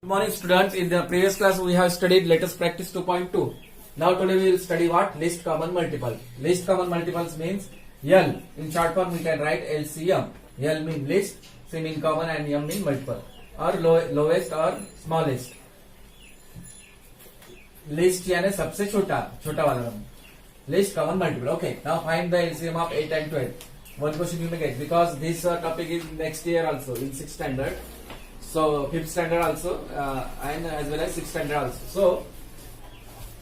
Good morning students. In the previous class we have studied let us practice 2.2. Now today we will study what? Least common multiple. Least common multiples means L. In short form we can write LCM. L mean least, C mean common and M mean multiple. Or lowest or smallest. Least यानी सबसे छोटा वाला number. Least common multiple. Okay. Now find the LCM of 8 and 12. One question you may get because this topic is next year also in 6th standard. So 5th standard also and as well as 6th standard also. So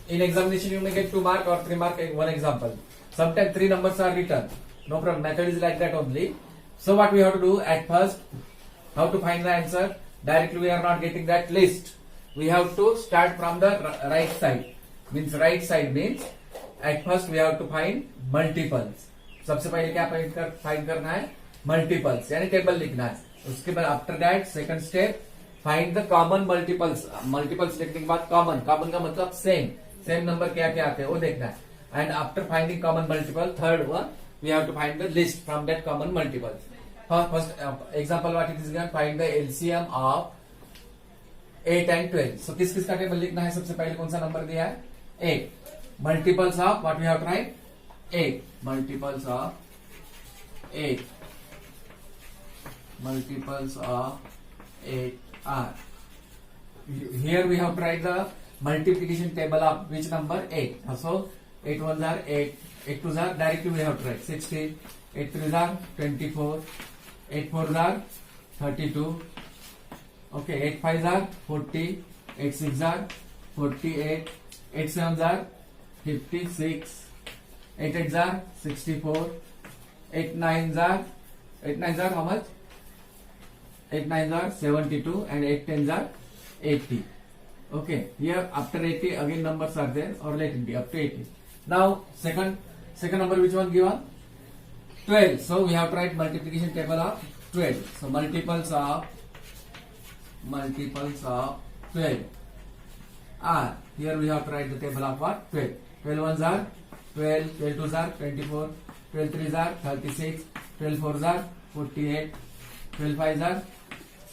in examination you may get 2 mark or 3 mark in one example. Sometimes 3 numbers are written. No problem. Method is like that only. So what we have to do at first, how to find the answer? Directly we are not getting that list. We have to start from the right side. Means right side means at first we have to find multiples. सबसे पहले क्या find करना है? Multiples यानी table लिखना है. उसके बाद after that second step find the common multiples. Multiples लिखने के बाद कॉमन का मतलब सेम नंबर क्या क्या आते हैं वो देखना है. And after finding common multiple third one we have to find the list from that common multiples. First example what it is given, find the LCM of 8 and 12. So किस किस का टेबल लिखना है? सबसे पहले कौन सा नंबर दिया है? 8. Multiples of what we have to write? 8. Multiples of 8. Multiples of 8 are. Here we have to write the multiplication table of which number? 8. So 8 ones are 8. 8 twos are directly we have to write 16. 8 threes are 24. 8 fours are 32. Okay. 8 fives are 40. 8 sixes are 48. 8 sevens are 56. 8 8s are 64. 8 9s are how much? 8 9s are 72 and 8 10s are 80. Okay, here after 80 again numbers are there or let it be up to 80. Now second number which one given? 12. So we have to write multiplication table of 12. So multiples of 12 are, here we have to write the table of what? 12. 12 ones are 12, 12 twos are 24, 12 threes are 36, 12 fours are 48, 12 fives are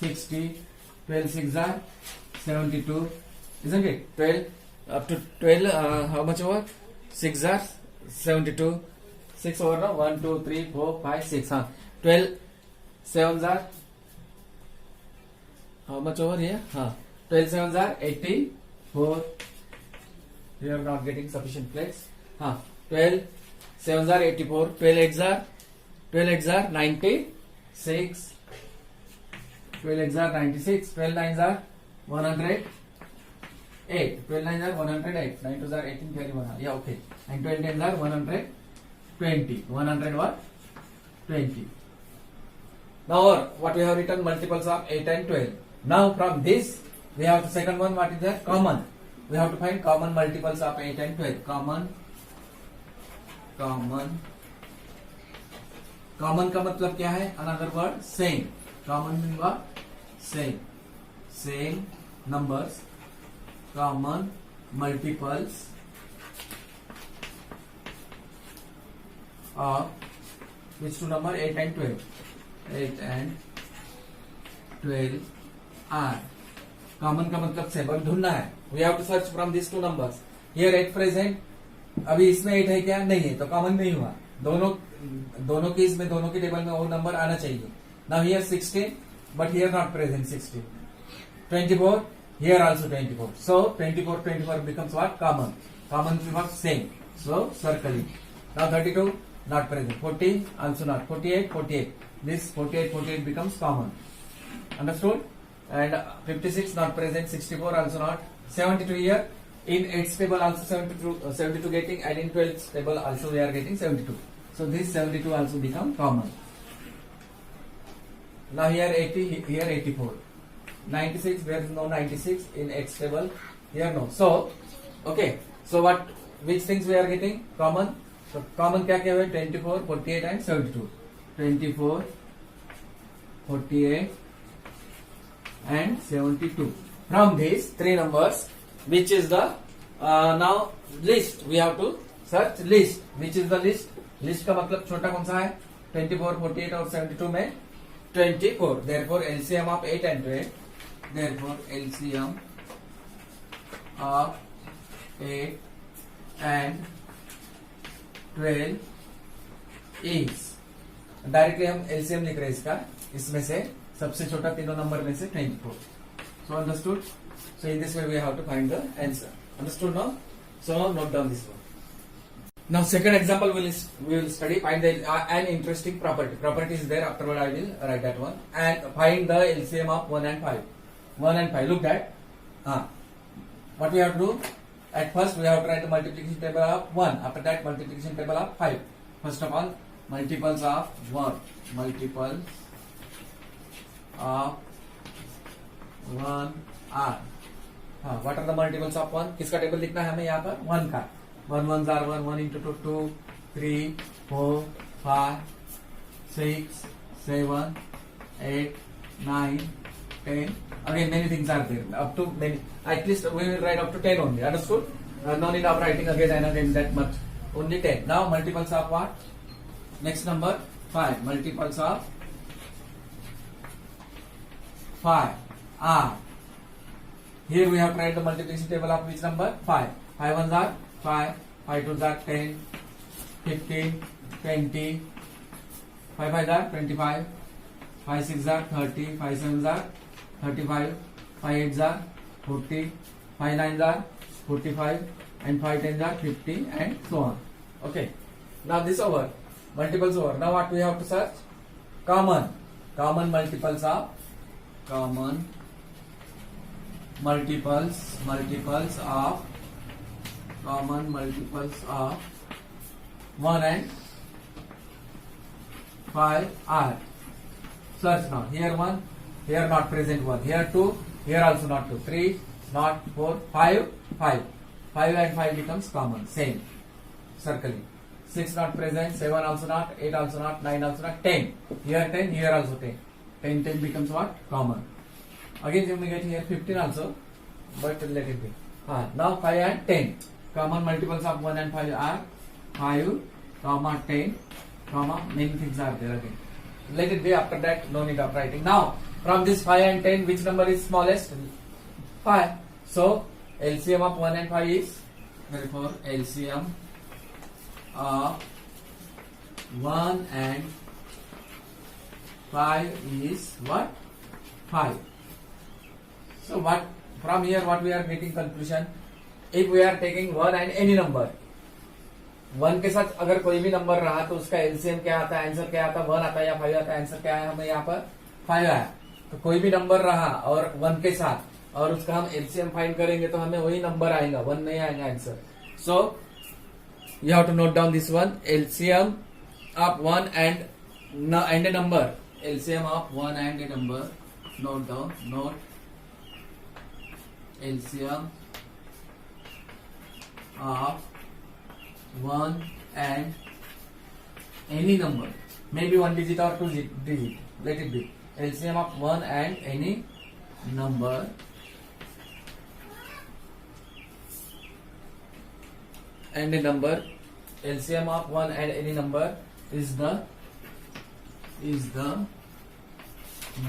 60, 12 sixes are 72, isn't it? 12 up to 12, how much over? 6 are 72, 6 over now 1, 2, 3, 4, 5, 6. 12 sevens are how much over here? 12 sevens are 84. We are not getting sufficient place. 12 sevens are 84. 12 eights are 96. 12 eights are 96. 12 nines are 108. 12 nines are 108. 9 twos are 18. Carry 1. Yeah, okay. And 12 tens are 120. 100 what? 20. Now what we have written? Multiples of 8 and 12. Now from this we have the second one. What is that? Common. We have to find common multiples of 8 and 12. Common का मतलब क्या है? Another word same. Common means what? Same numbers. Common multiples of which two number? 8 and 12. 8 and 12 are. Common का मतलब same. अब ढूंढना है. We have to search from these two numbers. Here 8 present. अभी इसमें 8 है क्या? नहीं है तो कॉमन नहीं हुआ. दोनों के इसमें दोनों के टेबल में वो नंबर आना चाहिए. Now here 16 but here not present 16. 24 here also 24. So 24 becomes what? Common becomes same. So circle it. Now 32 not present. 40 also not. 48. This 48 becomes common. Understood? And 56 not present. 64 also not. 72 here. In 8th table also 72 getting, and in 12th table also we are getting 72. So this 72 also become common. Now here 80, here 84. 96, there is no 96 in 8th table. Here no. So okay. So which things we are getting? Common. So common क्या क्या हुए? 24, 48 and 72. 24, 48 and 72. From these three numbers, which is the now list? We have to search list. Which is the list? List का मतलब छोटा कौन सा है? 24, 48 और 72 में 24. Therefore LCM of 8 and 12 therefore LCM of 8 and 12 is, directly हम LCM लिख रहे हैं इसका, इसमें से सबसे छोटा तीनों नंबर में से 24. So understood? So in this way we have to find the answer. Understood now? So now note down this one. Now second example we will study, find the an interesting property. Property is there, afterward I will write that one. And find the LCM of 1 and 5. 1 and 5. Look at what we have to do. At first we have to write the multiplication table of 1. After that multiplication table of 5. First of all, multiples of 1. Multiples of 1 are. What are the multiples of 1? किसका table लिखना है हमें यहाँ पर? 1 का. 1 ones are 1. 1 into 2, 2, 3, 4, 5, 6, 7, 8, 9, 10. Again, many things are there. Up to many. At least we will write up to 10 only. Understood? No need of writing again and again that much. Only 10. Now multiples of what? Next number 5. Multiples of 5 are. Here we have to write the multiplication table of which number? 5. 5 ones are 5. 5 twos are 10. 15. 20. 5 5s are 25. 5 6s are 30. 5 7s are 35. 5 8s are 40. 5 9s are 45. And 5 10s are 50 and so on. Okay. Now this over. Multiples over. Now what we have to search? Common. Common multiples of 1 and 5 are. Search now. Here 1, here not present 1. Here 2, here also not 2. 3, not 4, 5, 5. 5 and 5 becomes common. Same. Circling. 6 not present, 7 also not, 8 also not, 9 also not, 10. Here 10, here also 10. 10 becomes what? Common. Again you may get here 15 also, but let it be. Now 5 and 10. Common multiples of 1 and 5 are 5, 10, many things are there again. Let it be, after that no need of writing. Now from this 5 and 10, which number is smallest? 5. So LCM of 1 and 5 is, therefore LCM of 1 and 5 is what? 5. So what, from here what we are getting conclusion? If we are taking 1 and any number, 1 के साथ अगर कोई भी number रहा तो उसका LCM क्या आता है, आंसर क्या आता है? 1 आता है या 5 आता है? आंसर क्या है? हमें यहाँ पर 5 आया. तो कोई भी नंबर रहा और 1 के साथ और उसका हम एलसीएम फाइंड करेंगे तो हमें वही नंबर आएगा, 1 नहीं आएगा answer. So you have to note down this one. LCM of 1 and a number. LCM of 1 and a number. Note down. Note. LCM of 1 and any number. Maybe 1 digit or 2 digit. Let it be. LCM of 1 and any number. And a number, LCM of 1 and any number is the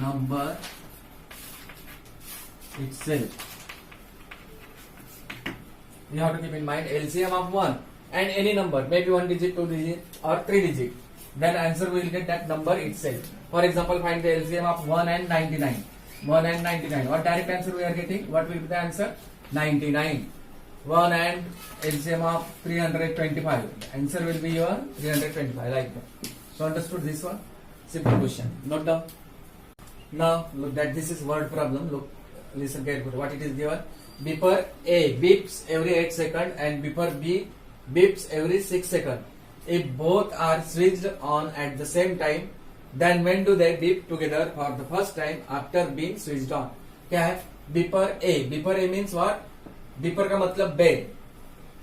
number itself. You have to keep in mind LCM of 1 and any number, maybe 1 digit, 2 digit or 3 digit. Then answer will get that number itself. For example, find the LCM of 1 and 99. 1 and 99. What direct answer we are getting? What will be the answer? 99. 1 and LCM of 325. Answer will be your 325, like that. So understood this one? Simple question. Note down. Now look that this is word problem. Look, listen carefully. What it is given? Beeper A beeps every 8 seconds and beeper B beeps every 6 seconds. If both are switched on at the same time, then when do they beep together for the first time after being switched on? क्या है? Beeper A. Beeper A means what? Beeper का मतलब bell.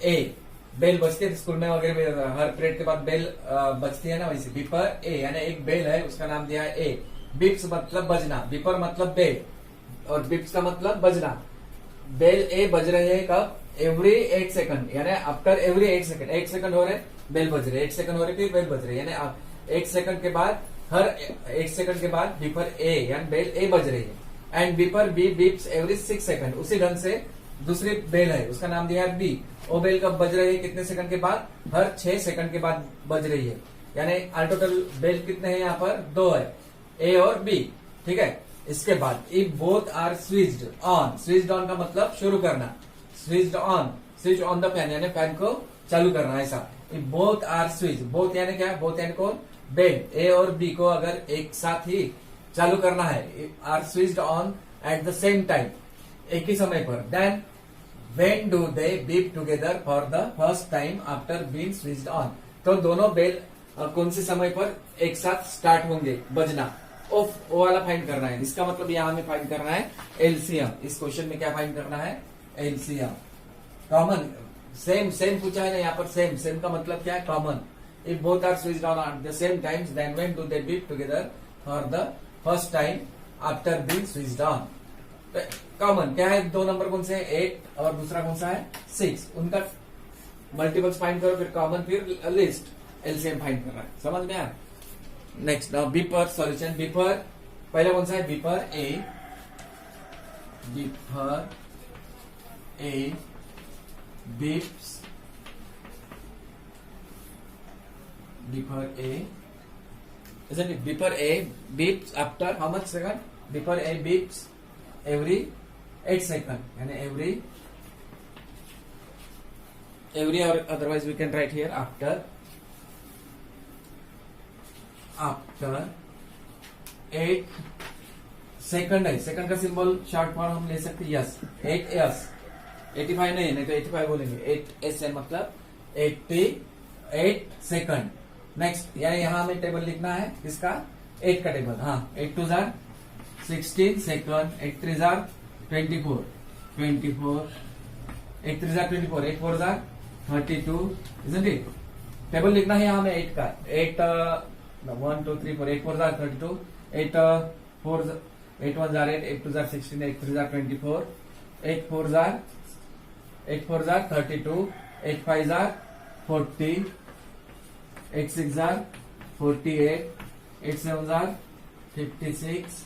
ए bell बजती है school में वगैरह, हर period के बाद बेल बजती है ना, वैसे बीपर ए यानी एक बेल है, उसका नाम दिया है ए. बिप्स मतलब बजना, बीपर मतलब बेल और बिप्स का मतलब बजना. बेल ए बज रहे हैं कब? एवरी 8 सेकंड यानी आफ्टर एवरी 8 सेकंड. 8 सेकंड हो रहे बेल बज रहे, 8 सेकंड हो रहे फिर बेल बज रही है, यानी 8 सेकंड के बाद, हर 8 सेकंड के बाद बीपर ए यानी बेल ए बज रही है. And beeper B beeps every 6 second. उसी ढंग से दूसरी बेल है, उसका नाम दिया है बी। वो बेल कब बज रही है, कितने सेकंड के बाद, हर 6 सेकंड के बाद बज रही है। यानी ऑल टोटल बेल कितने हैं यहाँ पर, 2 है, ए और बी। ठीक है, इसके बाद if both are switched on, switched on का मतलब शुरू करना, switched on, switch on the fan यानी फैन को चालू करना, ऐसा। If both are switch, both यानी क्या, बोथ यानी कौन, बेल, ए और बी को अगर एक साथ ही चालू करना है, are switched on at the same time, एक ही समय पर, then when do they beep together for the first time after being switched on. तो दोनों बेल कौन से समय पर एक साथ स्टार्ट होंगे बजना, वो वाला फाइंड करना है। इसका मतलब यहाँ हमें फाइंड करना है एलसीएम। इस क्वेश्चन में क्या फाइंड करना है, एलसीएम। कॉमन, सेम सेम पूछा है ना यहाँ पर, सेम सेम का मतलब क्या है, common. If both are switched on at the same times then when do they beep together for the first time after being switched on. Common क्या है, 2 नंबर कौन से है, 8 और दूसरा कौन सा है, 6। उनका मल्टीपल्स फाइंड करो, फिर कॉमन, फिर लिस्ट, एलसीएम फाइंड करना है। समझ में आया। Next now beeper solution. Beeper पहला कौन सा है, beeper A, beeper A beeps, beeper A, isn't it? Beeper A beeps after how much second? Beeper A beeps every 8 second, and every or otherwise we can write here after 8 second है। Second का symbol short form हम ले सकते हैं yes, 8 yes, 85 नहीं तो 85 बोलेंगे, 8 S है मतलब 88 सेकंड। नेक्स्ट यानी यहाँ हमें टेबल लिखना है इसका 8 का टेबल, हाँ 8 2 jar 16 second, 8 3 jar 24, 8 3 jar 24, 8 4 jar 32, isn't it? Table लिखना है यहाँ हमें 8 का, 8 1 2 3 4, 8 4 jar 32, 8 4 8 1 jar 8, 8 2 jar 16, 8 3 jar 24, 8 4 jar 32, 8 5 jar 40, 8 6 jar 48, 8 7 jar 56,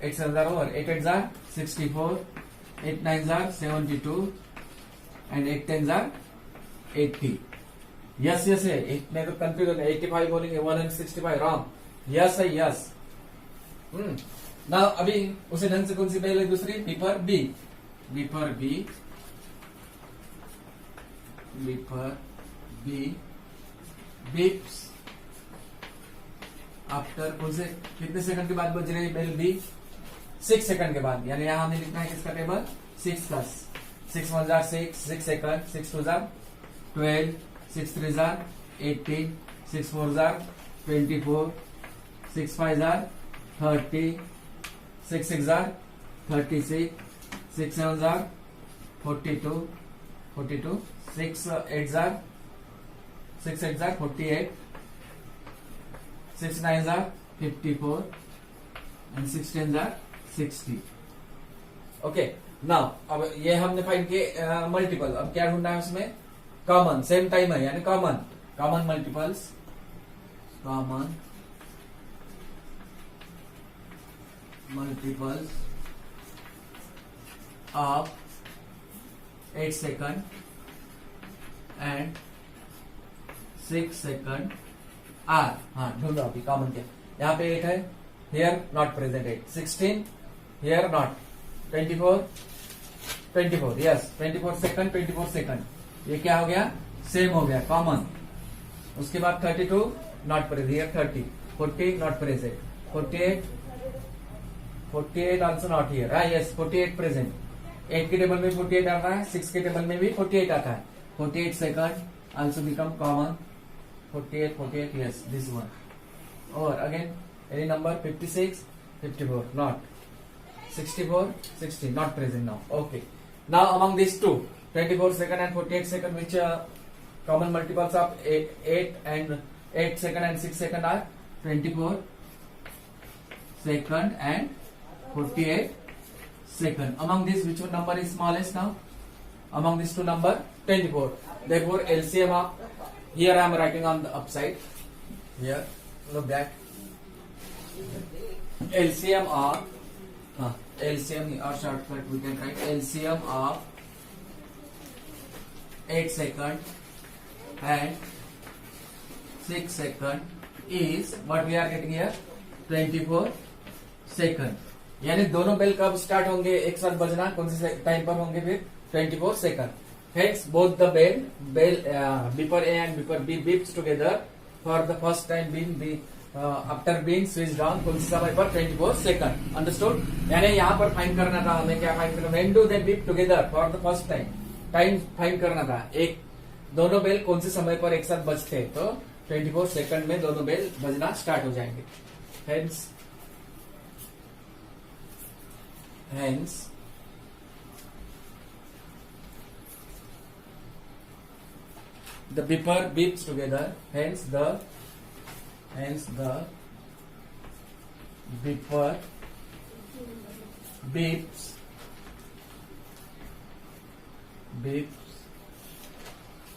8 7 jar और 8 8 jar 64, 8 9 jar 72 and 8 10 jar 80। Yes yes है, नहीं तो कंफ्यूजन है, 85 बोलेंगे 165 रॉन्ग, यस है यस। ना अभी उसे ढंग से कौन सी पहले दूसरी, beeper B, beeper B, beeper B beeps after कौन से कितने सेकंड के बाद बज रही है बेल, बी 6 सेकंड के बाद। यानी यहां हमें लिखना है किसका table, 6 plus 6 1 jar 6 second, 6 2 jar 12, 6 3 jar 18, 6 4 jar 24, 6 5 jar 30, 6 6 jar 36, 6 7 jar 42, 6 8 jar 48, 6 9 jar 54 and 6 10 jar 60। Okay, now अब ये हमने फाइंड किए मल्टीपल। अब क्या ढूंढना है उसमें, कॉमन, सेम टाइम है यानी common multiples, common multiples of 8 second and 6 second are. हाँ ढूंढो अभी कॉमन क्या, यहाँ पे 8 है, here not present 8, 16 here not, 24 yes 24 second, 24 second, ये क्या हो गया, सेम हो गया कॉमन। उसके बाद 32 not present, here 30, 40 not present, 48 also not here, हाँ यस 48 प्रेजेंट। 8 के टेबल में 48 आता है, 6 के टेबल में भी 48 आता है, 48 second also become common, 48 yes this one। और again any number 56 54 not, 64 60 not present now। okay, now among these two 24 second and 48 second which common multiples of 8 second and 6 second are 24 second and 48 second। among these which one number is smallest now, among these two number 24, therefore LCM of, here I am writing on the upside, here look that LCM of LCM or shortcut we can write LCM of 8 second and 6 second is what we are getting here 24 second. यानी दोनों bell कब start होंगे एक साथ बजना, कौन से time पर होंगे फिर 24 second. Hence both the bell beeper A and beeper B beeps together for the first time being after being switched on कौन से समय पर 24 सेकंड. अंडरस्टूड. यानी यहाँ पर फाइंड करना था हमें, क्या फाइंड करना, when do they beep together for the first time, time find करना था. एक दोनों बेल कौन से समय पर एक साथ बजते, तो 24 सेकंड में दोनों बेल बजना स्टार्ट हो जाएंगे. Hence the beeper beeps together. Hence the beeper beeps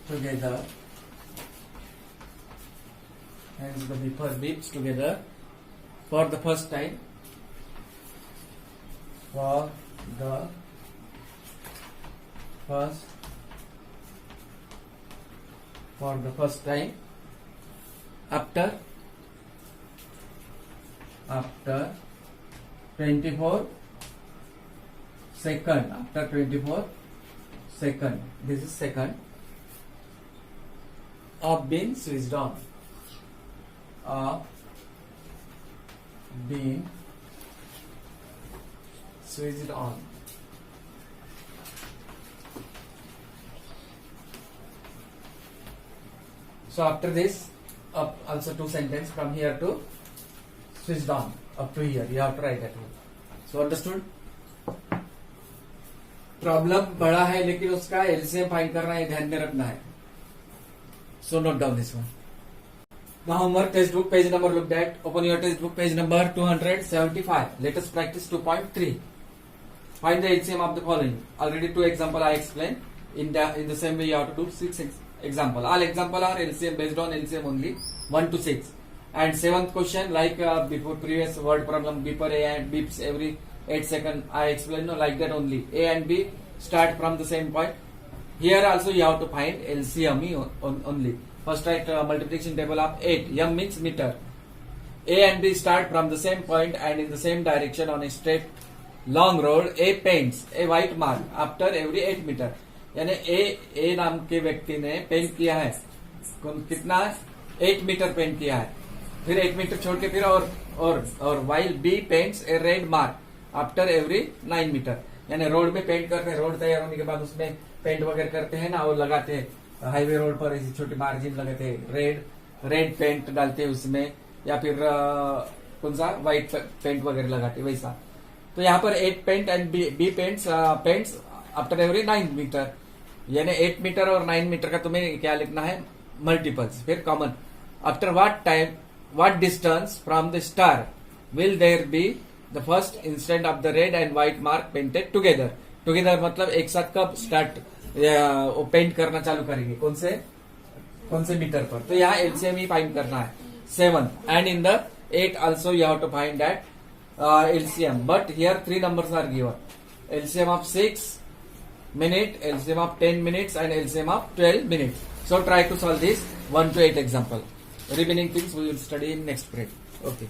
together. Hence the beeper beeps together for the first time. For the first time after 24 second. After 24 second, this is second of being switched on. Of being switched on. So after this, up also two sentences from here to switched on up to here. You have to write that one. So understood? Problem बड़ा है लेकिन उसका LCM find करना है, ध्यान में रखना है. So note down this one. Now homework textbook page number looked at. Open your textbook page number 275. Let us practice 2.3. Find the LCM of the following. Already two example I explained. In the same way you have to do 6 example. All example are LCM based on LCM only 1 to 6. And 7th question like before previous word problem beeper A and beeps every 8 seconds. I explained like that only. A and B start from the same point. Here also you have to find LCM only. First write multiplication table of 8. M means meter. A and B start from the same point and in the same direction on a straight long road. A paints a white mark after every 8 meter. यानी ए नाम के व्यक्ति ने paint किया है कितना 8 metre paint किया है. फिर 8 मीटर छोड़ के फिर और while B paints a red mark after every 9 metre. यानी रोड में पेंट करते हैं, रोड तैयार होने के बाद उसमें पेंट वगैरह करते हैं ना, वो लगाते हैं हाईवे रोड पर ऐसी छोटी मार्जिन लगाते हैं, रेड पेंट डालते हैं उसमें, या फिर कौन सा व्हाइट पेंट वगैरह लगाते हैं वैसा. तो यहाँ पर 8 paint and B paints after every 9 metre. यानी 8 मीटर और 9 मीटर का तुम्हें क्या लिखना है, मल्टीपल्स. फिर common. After what distance from the star will there be the first instant of the red and white mark painted together. Together मतलब एक साथ कब स्टार्ट वो पेंट करना चालू करेंगे, कौन से मीटर पर. तो यहाँ एलसीएम ही फाइंड करना है. 7 and in the 8 also you have to find that LCM. But here 3 numbers are given. LCM of 6 minute, LCM of 10 minutes and LCM of 12 minutes. So try to solve this 1 to 8 example. Remaining things we will study in next period. Okay.